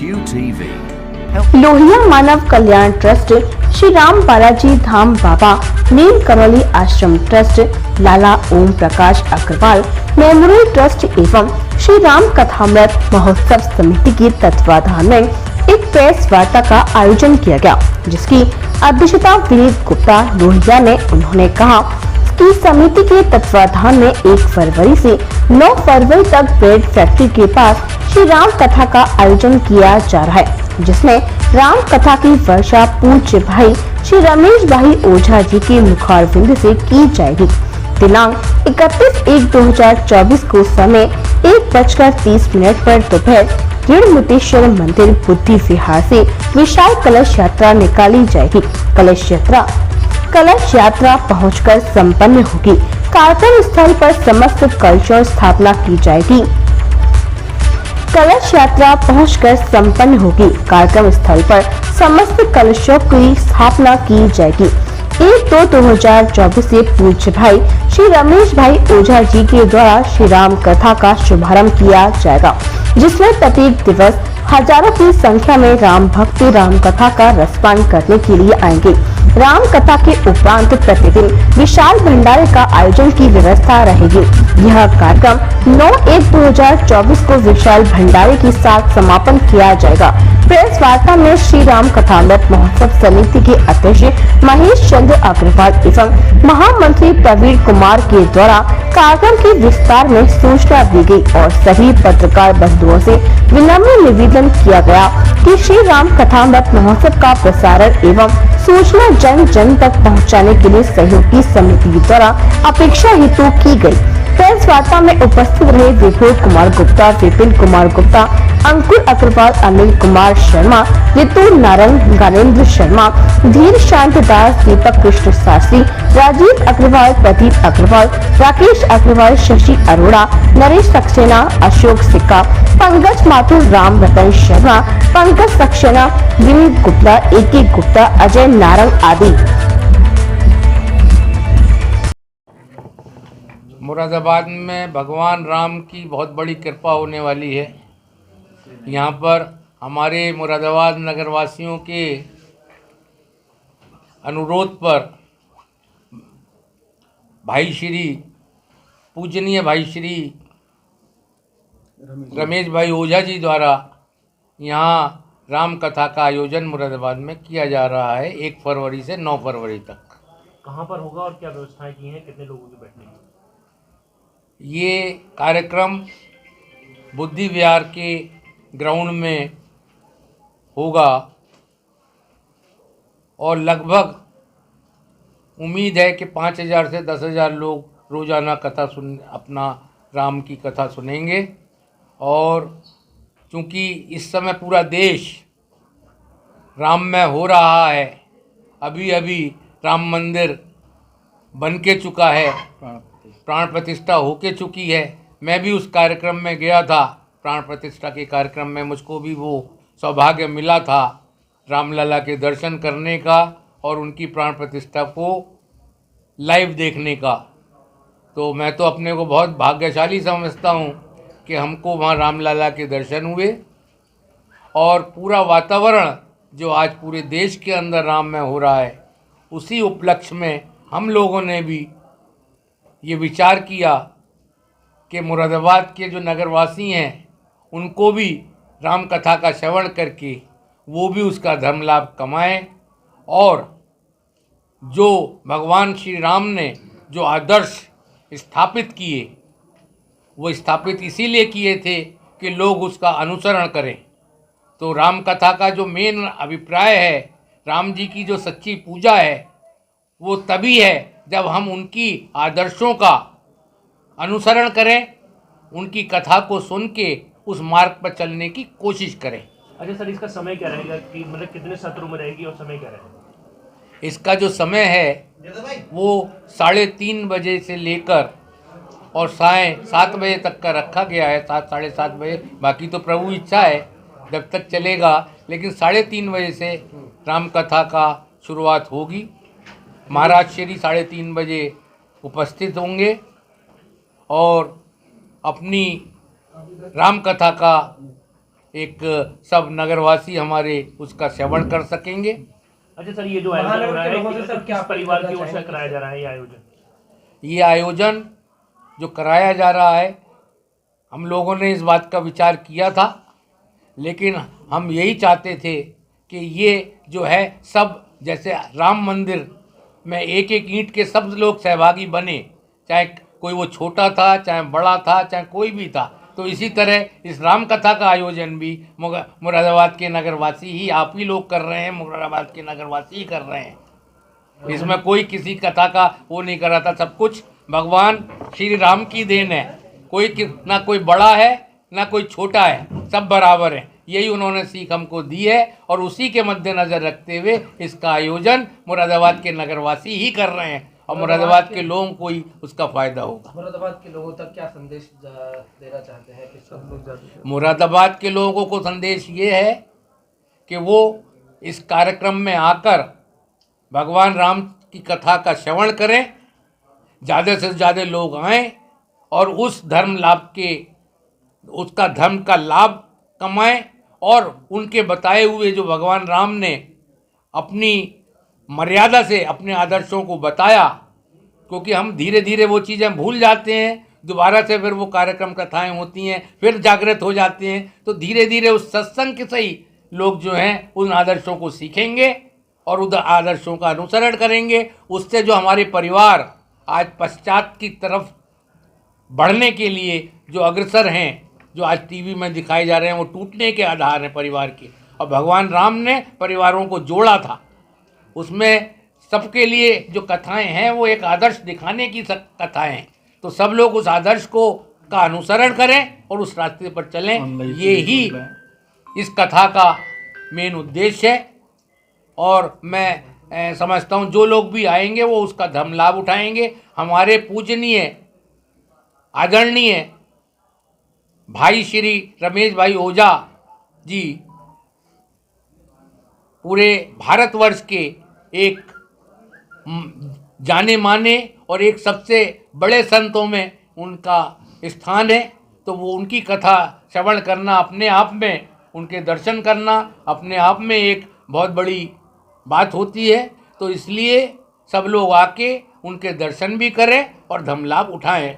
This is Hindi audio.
QTV. लोहिया मानव कल्याण ट्रस्ट, श्री राम बालाजी धाम बाबा नीम करौली आश्रम ट्रस्ट, लाला ओम प्रकाश अग्रवाल मेमोरियल ट्रस्ट एवं श्री राम कथामृत महोत्सव समिति के तत्वाधान में एक प्रेस वार्ता का आयोजन किया गया, जिसकी अध्यक्षता विनीत गुप्ता लोहिया ने। उन्होंने कहा कि समिति के तत्वाधान में 1 फरवरी से 9 फरवरी तक ब्रेड फैक्ट्री के पास श्री राम कथा का आयोजन किया जा रहा है, जिसमें राम कथा की वर्षा पूज्य भाई श्री रमेश भाई ओझा जी के मुखारविंद से की जाएगी। दिनांक 31/1/2024 को समय 1:30 पर दोपहर ऋणमुतेश्वर मंदिर बुद्धि विहार से विशाल कलश यात्रा निकाली जाएगी। कलश यात्रा पहुंचकर संपन्न होगी। कार्यक्रम स्थल पर समस्त कलशों स्थापना की जाएगी। कलश यात्रा पहुंचकर संपन्न होगी। कार्यक्रम स्थल पर समस्त कलशों की स्थापना की जाएगी। 1/2/2024 से पूज्य भाई श्री रमेश भाई ओझा जी के द्वारा श्री राम कथा का शुभारंभ किया जाएगा, जिसमें प्रत्येक दिवस हजारों की संख्या में राम भक्त राम कथा का रसपान करने के लिए आएंगे। राम कथा के उपरांत प्रतिदिन विशाल भंडारे का आयोजन की व्यवस्था रहेगी। यह कार्यक्रम 9/1/2024 को विशाल भंडारे के साथ समापन किया जाएगा। प्रेस वार्ता में श्री राम कथामृत महोत्सव समिति के अध्यक्ष महेश चंद्र अग्रवाल एवं महामंत्री प्रवीण कुमार के द्वारा कार्यक्रम के विस्तार में सूचना दी गई और सभी पत्रकार बंधुओं से विनम्र निवेदन किया गया कि श्री राम कथामृत महोत्सव का प्रसारण एवं सूचना जन जन तक पहुंचाने के लिए सहयोग की समिति द्वारा अपेक्षा हेतु की गई। प्रेस वार्ता में उपस्थित रहे विभोर कुमार गुप्ता, विपिन कुमार गुप्ता, अंकुर अग्रवाल, अनिल कुमार शर्मा, ऋतु नारंग, ज्ञानेन्द्र शर्मा, धीर शांत दास, दीपक कृष्ण शास्त्री, राजीव अग्रवाल, प्रदीप अग्रवाल, राकेश अग्रवाल, शशि अरोड़ा, नरेश सक्सेना, अशोक सिक्का, पंकज माथुर, राम रतन शर्मा, पंकज सक्सेना, विनीत गुप्ता, AK गुप्ता, अजय नारंग आदि। मुरादाबाद में भगवान राम की बहुत बड़ी कृपा होने वाली है। यहाँ पर हमारे मुरादाबाद नगरवासियों के अनुरोध पर पूजनीय भाई श्री रमेश भाई ओझा जी द्वारा यहाँ राम कथा का आयोजन मुरादाबाद में किया जा रहा है 1 फरवरी से 9 फरवरी तक। कहाँ पर होगा और क्या व्यवस्थाएं की हैं, कितने लोगों की बैठने की? ये कार्यक्रम बुद्धि विहार के ग्राउंड में होगा और लगभग उम्मीद है कि 5,000 से 10,000 लोग रोज़ाना अपना राम की कथा सुनेंगे। और चूँकि इस समय पूरा देश राम में हो रहा है, अभी अभी राम मंदिर बन के चुका है, प्राण प्रतिष्ठा होके चुकी है। मैं भी उस कार्यक्रम में गया था। प्राण प्रतिष्ठा के कार्यक्रम में मुझको भी वो सौभाग्य मिला था रामलला के दर्शन करने का और उनकी प्राण प्रतिष्ठा को लाइव देखने का। तो मैं तो अपने को बहुत भाग्यशाली समझता हूँ कि हमको वहाँ रामलला के दर्शन हुए और पूरा वातावरण जो आज पूरे देश के अंदर राम में हो रहा है, उसी उपलक्ष्य में हम लोगों ने भी ये विचार किया कि मुरादाबाद के जो नगरवासी हैं उनको भी राम कथा का श्रवण करके वो भी उसका धर्म लाभ कमाएं और जो भगवान श्री राम ने जो आदर्श स्थापित किए, वो स्थापित इसीलिए किए थे कि लोग उसका अनुसरण करें। तो राम कथा का जो मेन अभिप्राय है, राम जी की जो सच्ची पूजा है, वो तभी है जब हम उनकी आदर्शों का अनुसरण करें, उनकी कथा को सुन के उस मार्ग पर चलने की कोशिश करें। अच्छा सर, इसका समय क्या रहेगा कि मतलब कितने सत्रों में रहेगी और समय क्या रहेगा? इसका जो समय है वो 3:30 बजे से लेकर और साय 7 बजे तक का रखा गया है, 7 साढ़े 7 बजे। बाकी तो प्रभु इच्छा है जब तक चलेगा, लेकिन 3:30 बजे से राम कथा का शुरुआत होगी। महाराज श्री 3:30 बजे उपस्थित होंगे और अपनी राम कथा का एक सब नगरवासी हमारे उसका श्रवण कर सकेंगे। अच्छा सर, ये जो आयोजन हो रहा है किस परिवार की ओर से कराया जा रहा है ये आयोजन? ये आयोजन जो कराया जा रहा है, हम लोगों ने इस बात का विचार किया था, लेकिन हम यही चाहते थे कि ये जो है सब जैसे राम मंदिर में एक एक ईंट के सब लोग सहभागी बने, चाहे कोई वो छोटा था, चाहे बड़ा था, चाहे कोई भी था, तो इसी तरह इस राम कथा का आयोजन भी मुरादाबाद के नगरवासी ही, आप ही लोग कर रहे हैं, मुरादाबाद के नगरवासी ही कर रहे हैं। इसमें कोई किसी कथा का वो नहीं कर रहा था, सब कुछ भगवान श्री राम की देन है। ना कोई बड़ा है ना कोई छोटा है, सब बराबर है। यही उन्होंने सीख हमको दी है और उसी के मद्देनज़र रखते हुए इसका आयोजन मुरादाबाद के नगरवासी ही कर रहे हैं और मुरादाबाद के लोगों को ही उसका फ़ायदा होगा। मुरादाबाद के लोगों तक क्या संदेश देना चाहते हैं कि सब लोग मुरादाबाद के लोगों को संदेश ये है कि वो इस कार्यक्रम में आकर भगवान राम की कथा का श्रवण करें, ज़्यादा से ज़्यादा लोग आएँ और उस उसका धर्म का लाभ कमाएं और उनके बताए हुए जो भगवान राम ने अपनी मर्यादा से अपने आदर्शों को बताया, क्योंकि हम धीरे धीरे वो चीज़ें भूल जाते हैं, दोबारा से फिर वो कार्यक्रम कथाएं होती हैं, फिर जागृत हो जाते हैं, तो धीरे धीरे उस सत्संग के सही लोग जो हैं उन आदर्शों को सीखेंगे और उन आदर्शों का अनुसरण करेंगे। उससे जो हमारे परिवार आज पश्चात की तरफ बढ़ने के लिए जो अग्रसर हैं, जो आज टीवी में दिखाए जा रहे हैं, वो टूटने के आधार हैं परिवार के। और भगवान राम ने परिवारों को जोड़ा था, उसमें सबके लिए जो कथाएं हैं वो एक आदर्श दिखाने की कथाएं हैं, तो सब लोग उस आदर्श का अनुसरण करें और उस रास्ते पर चलें। ये ही इस कथा का मेन उद्देश्य है और मैं समझता हूँ जो लोग भी आएंगे वो उसका धर्म लाभ उठाएंगे। हमारे पूजनीय आदरणीय भाई श्री रमेश भाई ओझा जी पूरे भारतवर्ष के एक जाने माने और एक सबसे बड़े संतों में उनका स्थान है, तो वो उनकी कथा श्रवण करना अपने आप में, उनके दर्शन करना अपने आप में एक बहुत बड़ी बात होती है। तो इसलिए सब लोग आके उनके दर्शन भी करें और धर्म लाभ उठाएं।